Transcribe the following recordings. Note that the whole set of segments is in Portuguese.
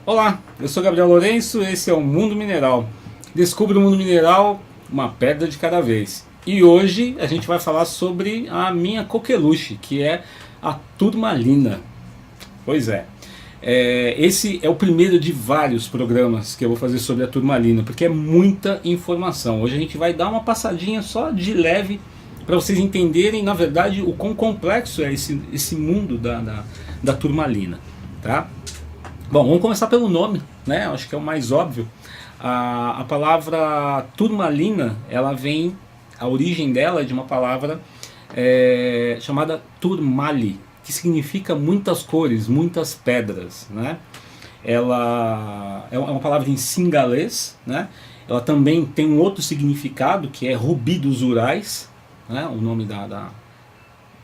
Olá, eu sou Gabriel Lourenço, esse é o Mundo Mineral. Descubra o Mundo Mineral, uma pedra de cada vez. E hoje a gente vai falar sobre a minha coqueluche, que é a turmalina. Pois é. Esse é o primeiro de vários programas que eu vou fazer sobre a turmalina, porque é muita informação. Hoje a gente vai dar uma passadinha só de leve para vocês entenderem, na verdade, o quão complexo é esse mundo da turmalina. Tá? Bom, vamos começar pelo nome, né? Acho que é o mais óbvio. A palavra turmalina, ela vem, a origem dela é de uma palavra chamada turmali, que significa muitas cores, muitas pedras, né? Ela é uma palavra em singalês, né? Ela também tem um outro significado, que é rubi dos Urais, né? O nome da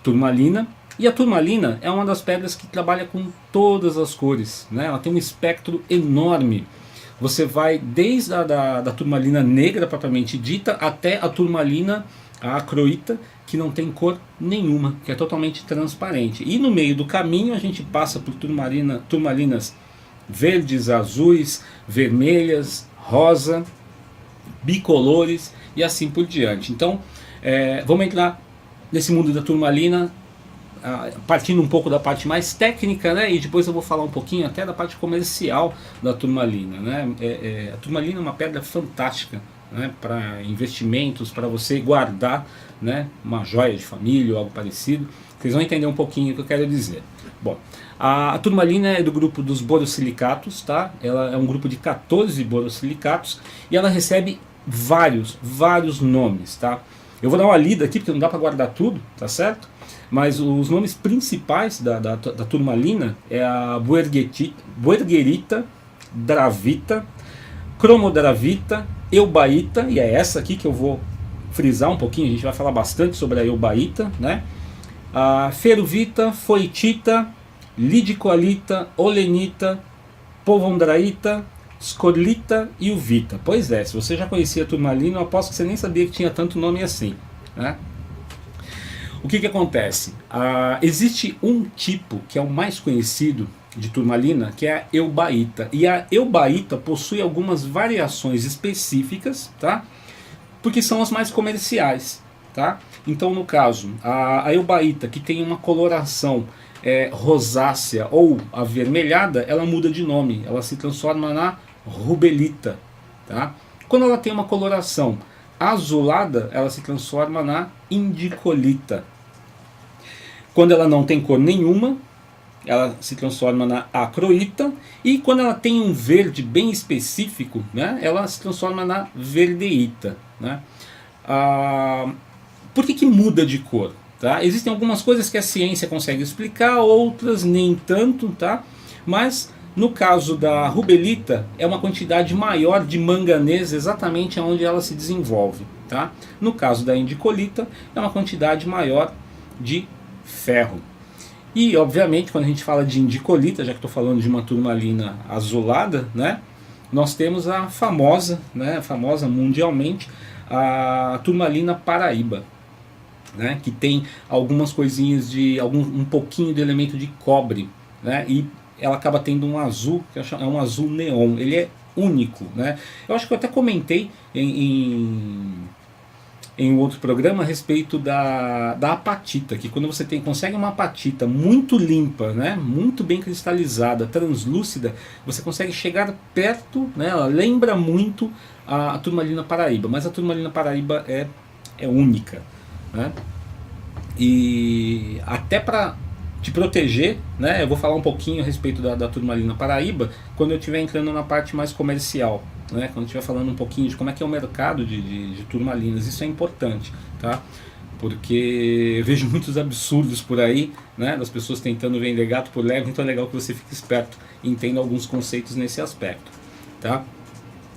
turmalina. E a turmalina é uma das pedras que trabalha com todas as cores, né? Ela tem um espectro enorme. Você vai desde da turmalina negra propriamente dita até a turmalina a acroita, que não tem cor nenhuma, que é totalmente transparente. E no meio do caminho a gente passa por turmalinas verdes, azuis, vermelhas, rosa, bicolores e assim por diante. Então, vamos entrar nesse mundo da turmalina, partindo um pouco da parte mais técnica, né, e depois eu vou falar um pouquinho até da parte comercial da turmalina, né. A turmalina é uma pedra fantástica, né, para investimentos, para você guardar, né, uma joia de família ou algo parecido. Vocês vão entender um pouquinho o que eu quero dizer. Bom, a turmalina é do grupo dos borosilicatos, tá? Ela é um grupo de 14 borosilicatos e ela recebe vários nomes, tá? Eu vou dar uma lida aqui porque não dá para guardar tudo, tá certo? Mas os nomes principais da turmalina é a buergerita, dravita, cromodravita, eubaíta, e é essa aqui que eu vou frisar um pouquinho, a gente vai falar bastante sobre a eubaíta, né? A feruvita, foitita, lidicoalita, olenita, povondraíta, scorlita e uvita. Pois é, se você já conhecia a turmalina, eu aposto que você nem sabia que tinha tanto nome assim, né? O que acontece? Existe um tipo que é o mais conhecido de turmalina, que é a eubaíta. E a eubaíta possui algumas variações específicas, tá? Porque são as mais comerciais, tá? Então, no caso, a eubaíta, que tem uma coloração rosácea ou avermelhada, ela muda de nome, ela se transforma na rubelita, tá? Quando ela tem uma coloração azulada, ela se transforma na indicolita. Quando ela não tem cor nenhuma, ela se transforma na acroita. E quando ela tem um verde bem específico, né, ela se transforma na verdeíta, né? Por que muda de cor? Tá? Existem algumas coisas que a ciência consegue explicar, outras nem tanto, tá? Mas no caso da rubelita, é uma quantidade maior de manganês exatamente onde ela se desenvolve. Tá? No caso da indicolita, é uma quantidade maior de ferro. E, obviamente, quando a gente fala de indicolita, já que estou falando de uma turmalina azulada, né, nós temos a famosa mundialmente, a turmalina Paraíba, né, que tem algumas coisinhas um pouquinho de elemento de cobre, né, e ela acaba tendo um azul, que é um azul neon. Ele é único, né? Eu acho que eu até comentei em um outro programa a respeito da apatita, que quando você consegue uma apatita muito limpa, né, muito bem cristalizada, translúcida, você consegue chegar perto, né, ela lembra muito a turmalina Paraíba, mas a turmalina Paraíba é única, né? E até para te proteger, né, eu vou falar um pouquinho a respeito da turmalina Paraíba quando eu estiver entrando na parte mais comercial, né, quando eu estiver falando um pouquinho de como é que é o mercado de turmalinas. Isso é importante, tá? Porque eu vejo muitos absurdos por aí, né, das pessoas tentando vender gato por lebre, então é legal que você fique esperto e entenda alguns conceitos nesse aspecto, tá?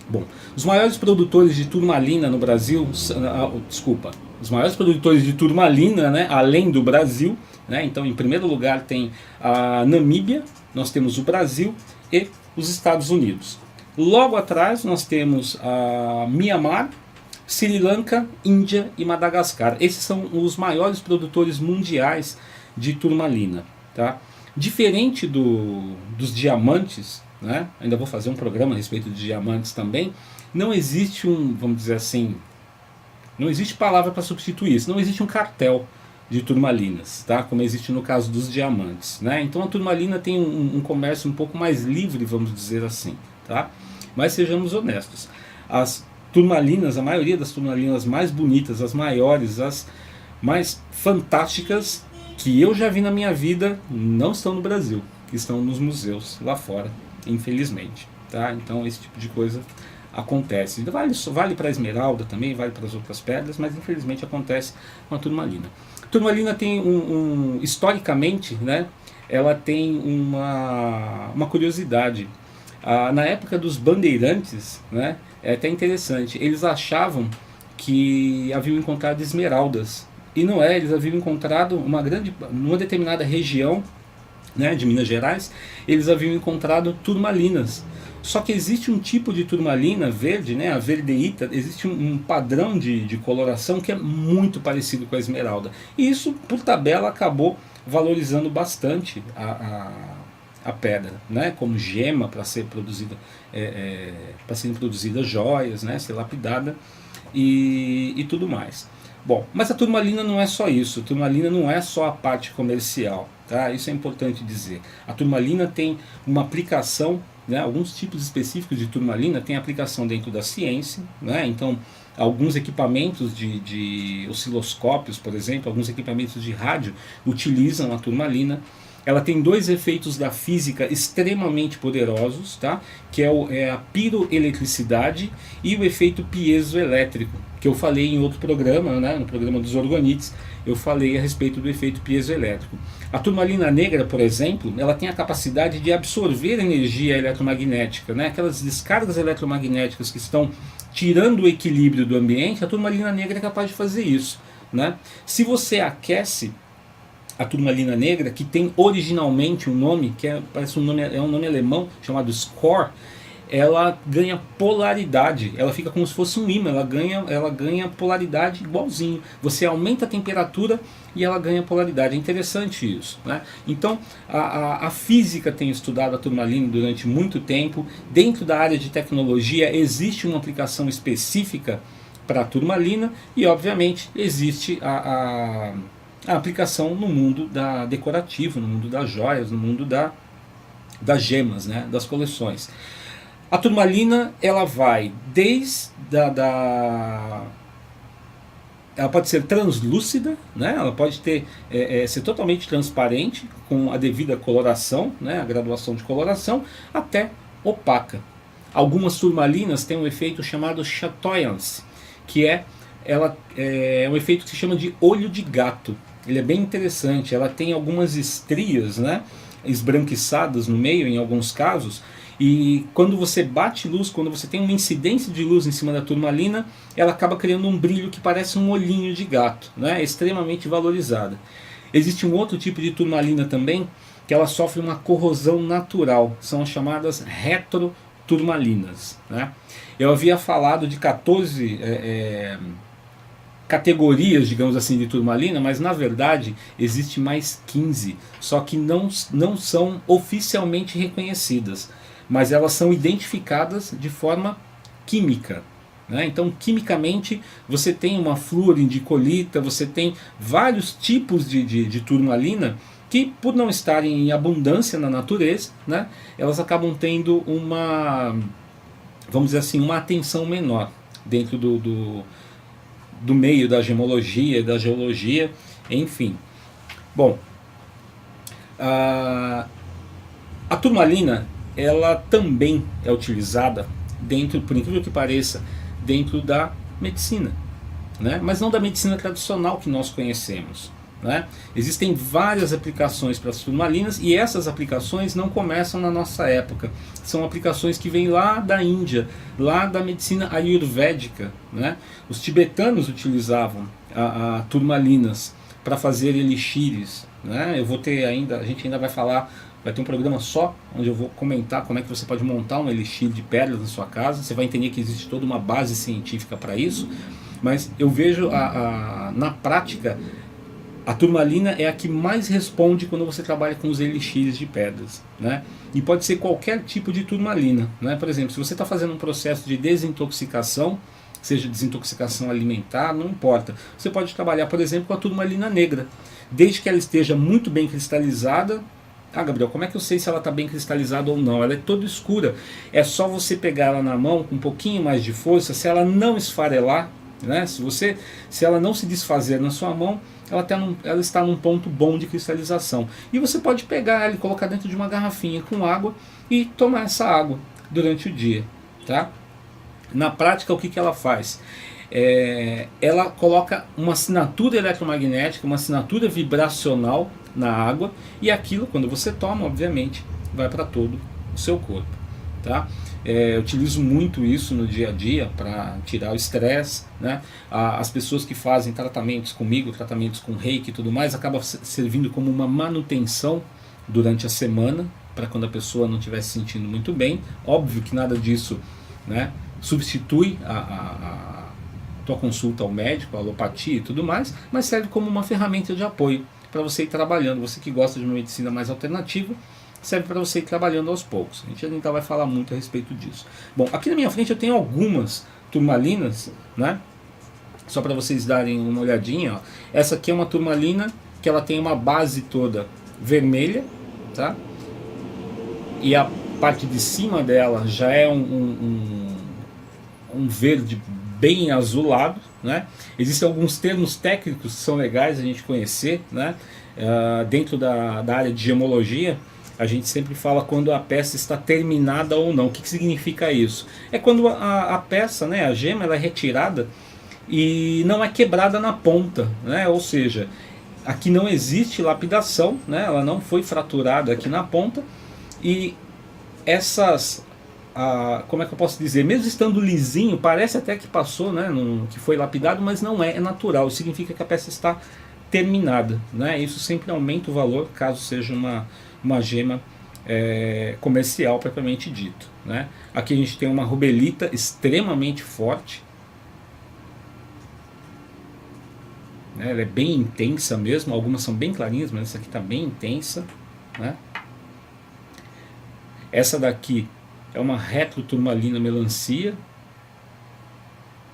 Bom, os maiores produtores de turmalina no Brasil, os maiores produtores de turmalina, né, além do Brasil, né, então em primeiro lugar tem a Namíbia, nós temos o Brasil e os Estados Unidos. Logo atrás nós temos a Mianmar, Sri Lanka, Índia e Madagascar. Esses são os maiores produtores mundiais de turmalina, tá? Diferente dos diamantes, né? Ainda vou fazer um programa a respeito de diamantes também. Não existe vamos dizer assim, não existe palavra para substituir isso, não existe um cartel de turmalinas, tá? Como existe no caso dos diamantes, né? Então a turmalina tem um comércio um pouco mais livre, vamos dizer assim, tá? Mas sejamos honestos, as turmalinas, a maioria das turmalinas mais bonitas, as maiores, as mais fantásticas que eu já vi na minha vida, não estão no Brasil, que estão nos museus lá fora, infelizmente, tá? Então esse tipo de coisa acontece. Vale para a esmeralda também, vale para as outras pedras, mas infelizmente acontece com a turmalina. A turmalina tem historicamente, né, ela tem uma curiosidade. Na época dos bandeirantes, né, é até interessante, eles achavam que haviam encontrado esmeraldas, e não é, eles haviam encontrado numa determinada região, né, de Minas Gerais, eles haviam encontrado turmalinas. Só que existe um tipo de turmalina verde, né, a verdeíta, existe um padrão de coloração que é muito parecido com a esmeralda. E isso, por tabela, acabou valorizando bastante a pedra, né, como gema para ser produzida, para serem produzidas joias, né, ser lapidada e tudo mais. Bom, mas a turmalina não é só isso, a turmalina não é só a parte comercial, tá? Isso é importante dizer. A turmalina tem uma aplicação, né, alguns tipos específicos de turmalina tem aplicação dentro da ciência, né? Então alguns equipamentos de osciloscópios, por exemplo, alguns equipamentos de rádio utilizam a turmalina. Ela tem dois efeitos da física extremamente poderosos, tá? Que é a piroeletricidade e o efeito piezoelétrico, que eu falei em outro programa, né? No programa dos orgonites, eu falei a respeito do efeito piezoelétrico. A turmalina negra, por exemplo, ela tem a capacidade de absorver energia eletromagnética, né? Aquelas descargas eletromagnéticas que estão tirando o equilíbrio do ambiente, a turmalina negra é capaz de fazer isso, né? Se você aquece a turmalina negra, que tem originalmente um nome, parece um nome alemão, chamado Score, ela ganha polaridade, ela fica como se fosse um ímã, ela ganha polaridade igualzinho. Você aumenta a temperatura e ela ganha polaridade. É interessante isso, né? Então a física tem estudado a turmalina durante muito tempo. Dentro da área de tecnologia existe uma aplicação específica para a turmalina e obviamente existe a aplicação no mundo decorativo, no mundo das joias, no mundo das gemas, né, das coleções. A turmalina, ela vai desde ela pode ser translúcida, né, ela pode ser totalmente transparente, com a devida coloração, né, a graduação de coloração, até opaca. Algumas turmalinas têm um efeito chamado chatoyance, que é um efeito que se chama de olho de gato. Ele é bem interessante, ela tem algumas estrias, né, esbranquiçadas no meio em alguns casos, e quando você bate luz, quando você tem uma incidência de luz em cima da turmalina, ela acaba criando um brilho que parece um olhinho de gato, né, é extremamente valorizada. Existe um outro tipo de turmalina também, que ela sofre uma corrosão natural, são as chamadas retroturmalinas, né. Eu havia falado de 14 categorias, digamos assim, de turmalina, mas na verdade existe mais 15, só que não são oficialmente reconhecidas, mas elas são identificadas de forma química, né? Então quimicamente você tem uma fluorindicolita, você tem vários tipos de turmalina que, por não estarem em abundância na natureza, né, elas acabam tendo vamos dizer assim, uma atenção menor dentro do meio da gemologia, da geologia, enfim. Bom, a turmalina, ela também é utilizada por incrível que pareça, dentro da medicina, né? Mas não da medicina tradicional que nós conhecemos, né? Existem várias aplicações para as turmalinas e essas aplicações não começam na nossa época. São aplicações que vêm lá da Índia, lá da medicina ayurvédica, né? Os tibetanos utilizavam a turmalinas para fazer elixires, né? A gente ainda vai ter um programa só onde eu vou comentar como é que você pode montar um elixir de pérolas na sua casa. Você vai entender que existe toda uma base científica para isso, mas eu vejo na prática A turmalina é a que mais responde quando você trabalha com os elixires de pedras, né? E pode ser qualquer tipo de turmalina, né? Por exemplo, se você está fazendo um processo de desintoxicação, seja desintoxicação alimentar, não importa. Você pode trabalhar, por exemplo, com a turmalina negra, desde que ela esteja muito bem cristalizada. Ah, Gabriel, como é que eu sei se ela está bem cristalizada ou não? Ela é toda escura. É só você pegar ela na mão com um pouquinho mais de força. Se ela não esfarelar, né? Se ela não se desfazer na sua mão, ela está num ponto bom de cristalização. E você pode pegar ela e colocar dentro de uma garrafinha com água e tomar essa água durante o dia, tá? Na prática, o que ela faz? Ela coloca uma assinatura eletromagnética, uma assinatura vibracional na água, e aquilo, quando você toma, obviamente, vai para todo o seu corpo, tá? Eu utilizo muito isso no dia a dia para tirar o estresse, né? As pessoas que fazem tratamentos comigo, tratamentos com reiki e tudo mais, acaba servindo como uma manutenção durante a semana, para quando a pessoa não estiver se sentindo muito bem. Óbvio que nada disso, né, substitui a tua consulta ao médico, a alopatia e tudo mais, mas serve como uma ferramenta de apoio para você ir trabalhando. Você que gosta de uma medicina mais alternativa, serve para você ir trabalhando aos poucos. A gente ainda vai falar muito a respeito disso. Bom, aqui na minha frente eu tenho algumas turmalinas, né? Só para vocês darem uma olhadinha, ó. Essa aqui é uma turmalina que ela tem uma base toda vermelha, tá? E a parte de cima dela já é um verde bem azulado, né? Existem alguns termos técnicos que são legais a gente conhecer, né? Dentro da área de gemologia, a gente sempre fala quando a peça está terminada ou não. O que significa isso? É quando a peça, né, a gema, ela é retirada e não é quebrada na ponta, né? Ou seja, aqui não existe lapidação, né? Ela não foi fraturada aqui na ponta, e essas, como é que eu posso dizer, mesmo estando lisinho, parece até que passou, né, que foi lapidado, mas não é, é natural. Isso significa que a peça está terminada, né? Isso sempre aumenta o valor caso seja uma gema comercial propriamente dito, né? Aqui a gente tem uma rubelita extremamente forte, né? Ela é bem intensa mesmo, algumas são bem clarinhas, mas essa aqui está bem intensa, né? Essa daqui é uma retroturmalina melancia,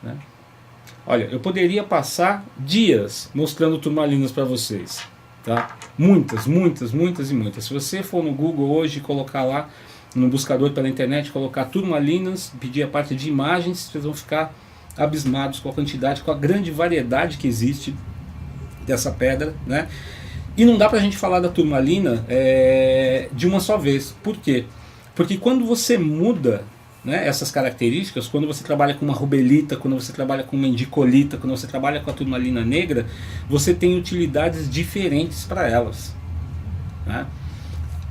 né? Olha, eu poderia passar dias mostrando turmalinas para vocês, tá? Muitas, muitas, muitas e muitas. Se você for no Google hoje e colocar lá no buscador pela internet, colocar turmalinas, pedir a parte de imagens, vocês vão ficar abismados com a quantidade, com a grande variedade que existe dessa pedra, né? E não dá pra gente falar da turmalina de uma só vez. Por quê? Porque quando você muda, né, essas características, quando você trabalha com uma rubelita, quando você trabalha com uma indicolita, quando você trabalha com a turmalina negra, você tem utilidades diferentes para elas, né?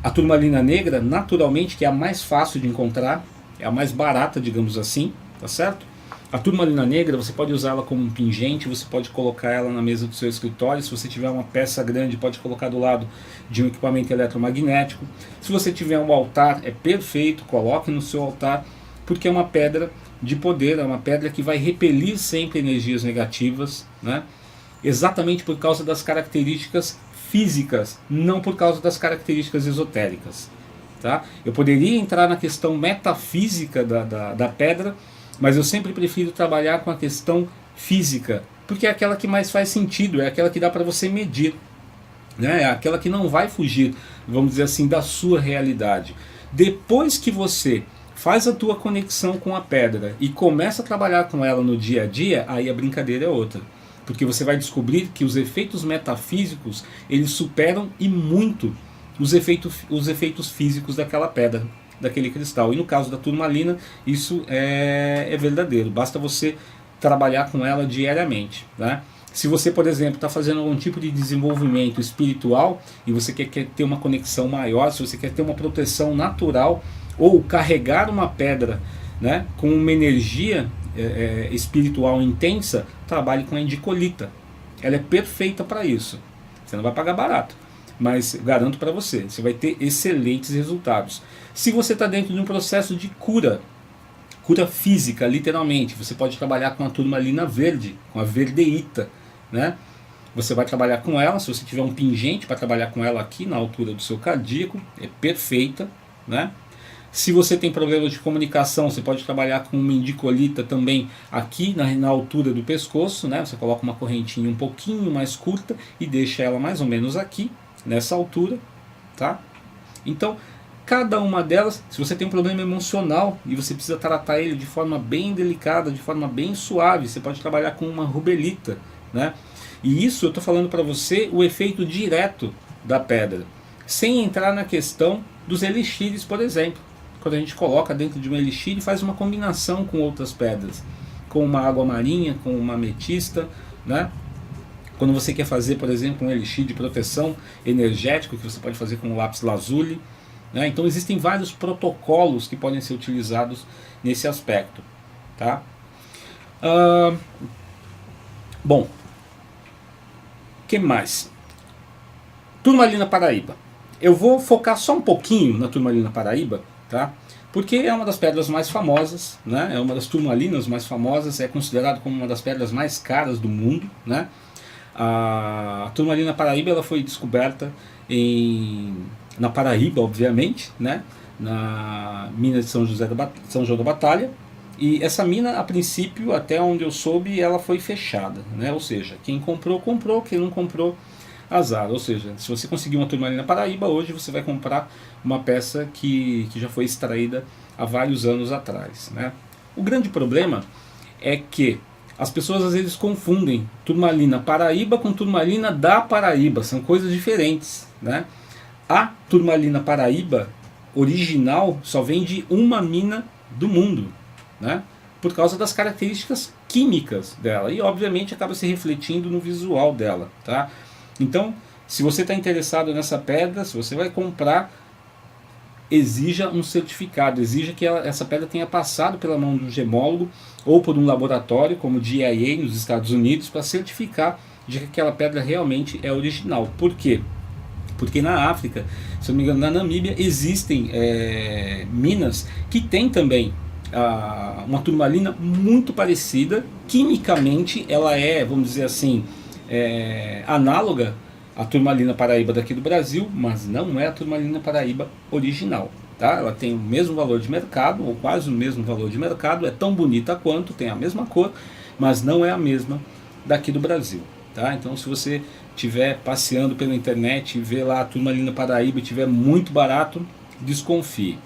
A turmalina negra, naturalmente, que é a mais fácil de encontrar, é a mais barata, digamos assim, tá certo? A turmalina negra, você pode usá-la como um pingente, você pode colocar ela na mesa do seu escritório. Se você tiver uma peça grande, pode colocar do lado de um equipamento eletromagnético. Se você tiver um altar, é perfeito, coloque no seu altar, porque é uma pedra de poder, é uma pedra que vai repelir sempre energias negativas, né? Exatamente por causa das características físicas, não por causa das características esotéricas, tá? Eu poderia entrar na questão metafísica da pedra, mas eu sempre prefiro trabalhar com a questão física, porque é aquela que mais faz sentido, é aquela que dá para você medir, né? É aquela que não vai fugir, vamos dizer assim, da sua realidade. Depois que você faz a tua conexão com a pedra e começa a trabalhar com ela no dia a dia, aí a brincadeira é outra. Porque você vai descobrir que os efeitos metafísicos, eles superam e muito os efeitos físicos daquela pedra, daquele cristal. E no caso da turmalina, isso é verdadeiro. Basta você trabalhar com ela diariamente, né? Se você, por exemplo, está fazendo algum tipo de desenvolvimento espiritual e você quer ter uma conexão maior, se você quer ter uma proteção natural ou carregar uma pedra, né, com uma energia espiritual intensa, trabalhe com a indicolita. Ela é perfeita para isso. Você não vai pagar barato, mas garanto para você, você vai ter excelentes resultados. Se você está dentro de um processo de cura física, literalmente, você pode trabalhar com a turmalina verde, com a verdeíta, né? você vai trabalhar com ela. Se você tiver um pingente para trabalhar com ela aqui na altura do seu cardíaco, é perfeita, né? Se você tem problema de comunicação, você pode trabalhar com uma indicolita também aqui na altura do pescoço, né? Você coloca uma correntinha um pouquinho mais curta e deixa ela mais ou menos aqui, nessa altura, tá? Então, cada uma delas, se você tem um problema emocional e você precisa tratar ele de forma bem delicada, de forma bem suave, você pode trabalhar com uma rubelita, né? E isso eu estou falando para você o efeito direto da pedra, sem entrar na questão dos elixires, por exemplo. Quando a gente coloca dentro de um elixir e faz uma combinação com outras pedras, com uma água marinha, com uma ametista, né? Quando você quer fazer, por exemplo, um elixir de proteção energético, que você pode fazer com o lápis lazuli, né? Então existem vários protocolos que podem ser utilizados nesse aspecto, tá? Bom, o que mais? Turmalina Paraíba. Eu vou focar só um pouquinho na Turmalina Paraíba, tá? Porque é uma das pedras mais famosas, né? É uma das turmalinas mais famosas, é considerado como uma das pedras mais caras do mundo, né? A Turmalina Paraíba ela foi descoberta na Paraíba, obviamente, né? Na mina de São João da Batalha. E essa mina, a princípio, até onde eu soube, ela foi fechada, né? Ou seja, quem comprou, comprou, quem não comprou, azar. Ou seja, se você conseguir uma Turmalina Paraíba, hoje você vai comprar uma peça que já foi extraída há vários anos atrás, né? O grande problema é que as pessoas às vezes confundem Turmalina Paraíba com Turmalina da Paraíba, são coisas diferentes, né? A Turmalina Paraíba original só vem de uma mina do mundo, né? Por causa das características químicas dela e obviamente acaba se refletindo no visual dela, tá? Então, se você está interessado nessa pedra, se você vai comprar, exija um certificado, exija que essa pedra tenha passado pela mão de um gemólogo ou por um laboratório como o DIA nos Estados Unidos para certificar de que aquela pedra realmente é original. Por quê? Porque na África, se eu não me engano, na Namíbia, existem minas que têm também uma turmalina muito parecida. Quimicamente ela é, vamos dizer assim, análoga à Turmalina Paraíba daqui do Brasil, mas não é a Turmalina Paraíba original, tá? Ela tem o mesmo valor de mercado, ou quase o mesmo valor de mercado, é tão bonita quanto, tem a mesma cor, mas não é a mesma daqui do Brasil, tá? Então se você estiver passeando pela internet e ver lá a Turmalina Paraíba e estiver muito barato, desconfie.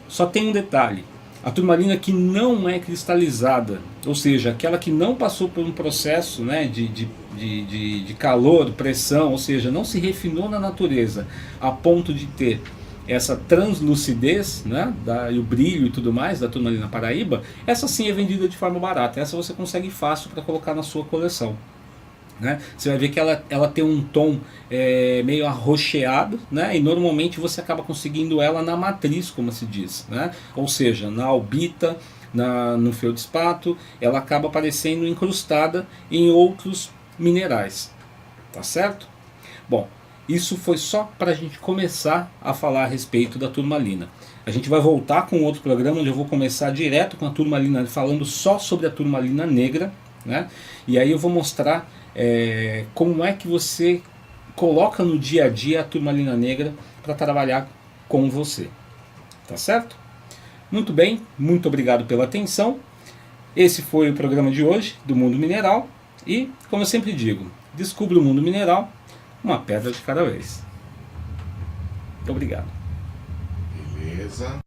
Só tem um detalhe: a turmalina que não é cristalizada, ou seja, aquela que não passou por um processo, né, de calor, pressão, ou seja, não se refinou na natureza a ponto de ter essa translucidez, né, e o brilho e tudo mais da Turmalina Paraíba, essa sim é vendida de forma barata, essa você consegue fácil para colocar na sua coleção. Né? Você vai ver que ela tem um tom meio arroxeado, né? E normalmente você acaba conseguindo ela na matriz, como se diz, né? Ou seja, na albita, no feldspato, ela acaba aparecendo incrustada em outros minerais, tá certo? Bom, isso foi só para a gente começar a falar a respeito da turmalina. A gente vai voltar com outro programa onde eu vou começar direto com a turmalina, falando só sobre a turmalina negra, né? E aí eu vou mostrar como é que você coloca no dia a dia a turmalina negra para trabalhar com você, tá certo? Muito bem, muito obrigado pela atenção. Esse foi o programa de hoje do Mundo Mineral e, como eu sempre digo, descubra o mundo mineral uma pedra de cada vez. Muito obrigado. Beleza.